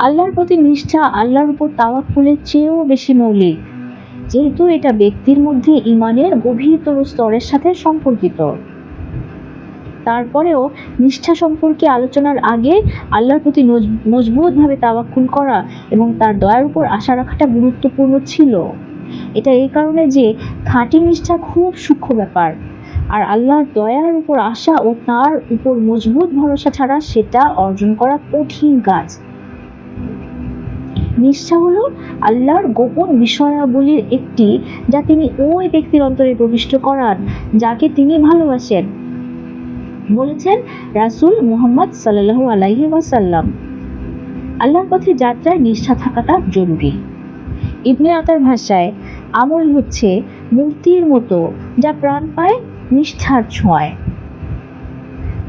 আল্লাহর প্রতি নিষ্ঠা আল্লাহর উপর তাওয়াক্কুলের চেয়েও বেশি মৌলিক, যেহেতু এটা ব্যক্তির মধ্যে ঈমানের গভীরতর স্তরের সাথে সম্পর্কিত। তারপরেও নিষ্ঠা সম্পর্কে আলোচনার আগে আল্লাহর প্রতি মজবুতভাবে তাওয়াক্কুল করা এবং তার দয়ার উপর আশা রাখাটা গুরুত্বপূর্ণ ছিল। এটা এই কারণে যে খাঁটি নিষ্ঠা খুব সূক্ষ্ম ব্যাপার, আর আল্লাহর দয়ার উপর আশা ও তার উপর মজবুত ভরসা ছাড়া সেটা অর্জন করা কঠিন কাজ। নিষ্ঠা হলো আল্লাহর গোপন বিষয়াবলীর একটি, যা তিনি ওই ব্যক্তির অন্তরে প্রবিষ্ট করান যাকে তিনি ভালোবাসেন, বলেছেন রাসূল মুহাম্মদ সাল্লাল্লাহু আলাইহি ওয়াসাল্লাম। আল্লাহর পথে যাত্রায় নিষ্ঠা থাকাটা জরুরি। ইবনে আতার ভাষায় আমল হচ্ছে মূর্তির মতো যা প্রাণ পায় নিষ্ঠার ছোঁয়ায়।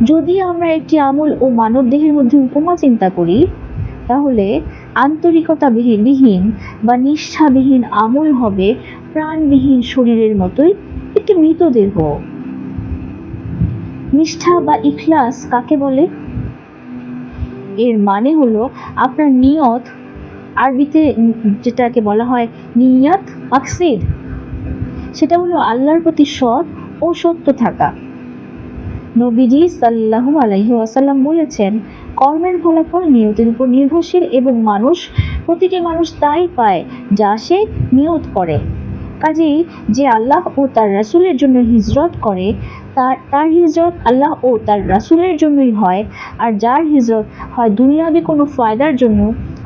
যদি আমরা একটি আমল ও মানব দেহের মধ্যে উপমা চিন্তা করি, তাহলে আন্তরিকতাবিহীন বা নিষ্ঠাবিহীন আমল হবে প্রাণবিহীন শরীরের মতোই একটি মৃতদেহ। নিষ্ঠা বা ইখলাস কাকে বলে? এর মানে হলো আপনার নিয়ত, আরবিতে যেটাকে বলা হয় নিয়াত মাকসিদ, সেটা হলো আল্লাহর প্রতি সৎ ও সত্য থাকা। নবীজি সাল্লাল্লাহু আলাইহি ওয়াসাল্লাম বলেছেন, কর্মের ফলাফল নিয়তের উপর নির্ভরশীল এবং প্রতিটি মানুষ তাই পায় যা সে নিয়ত করে। কাজেই যে আল্লাহ ও তার রাসূলের জন্য হিজরত করে তার হিজরত আল্লাহ ও তার রাসূলের জন্যই হয়, আর যার হিজরত হয় দুনিয়াবি কোনো ফায়দার জন্য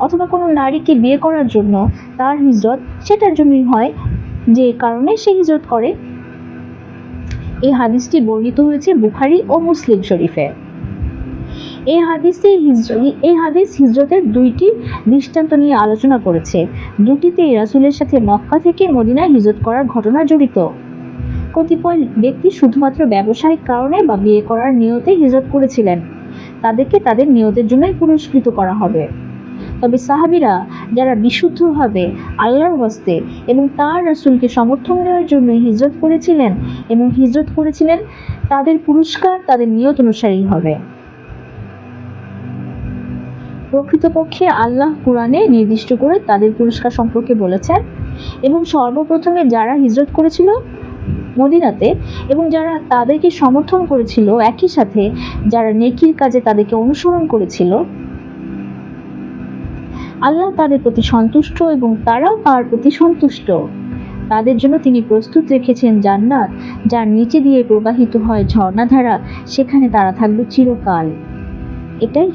অথবা কোনো নারীকে বিয়ে করার জন্য, তার হিজরত সেটার জন্যই হয় যে কারণে সে হিজরত করে। এই হাদিসটি বর্ণিত হয়েছে বুখারী ও মুসলিম শরীফে। এই হাদিস হিজরতের দুইটি দৃষ্টান্ত নিয়ে আলোচনা করেছে। দুটিতেই রাসূলের সাথে মক্কা থেকে মদিনায় হিজরত করার ঘটনা জড়িত। কতিপয় ব্যক্তি শুধুমাত্র ব্যবসায়িক কারণে বা বিয়ে করার নিয়তে হিজরত করেছিলেন, তাদেরকে তাদের নিয়তের জন্যই পুরস্কৃত করা হবে। তবে সাহাবীরা যারা বিশুদ্ধভাবে আল্লাহর ওয়াস্তে এবং তার রাসূলকে সমর্থন দেওয়ার জন্য হিজরত করেছিলেন, তাদের পুরস্কার তাদের নিয়ত অনুসারেই হবে। প্রকৃতপক্ষে আল্লাহ কুরআনে নির্দিষ্ট করে তাদের পুরস্কার সম্পর্কে বলেছেন, এবং সর্বপ্রথমে যারা হিজরত করেছিল মদিনাতে এবং যারা তাদেরকে সমর্থন করেছিল, একই সাথে যারা নেকির কাজে তাদেরকে অনুসরণ করেছিল, আল্লাহ তাদের প্রতি সন্তুষ্ট এবং তারাও তার প্রতি সন্তুষ্ট। তাদের জন্য তিনি প্রস্তুত রেখেছেন জান্নাত, যার নিচে দিয়ে প্রবাহিত হয় ঝর্ণাধারা, সেখানে তারা থাকবে চিরকাল। এটাই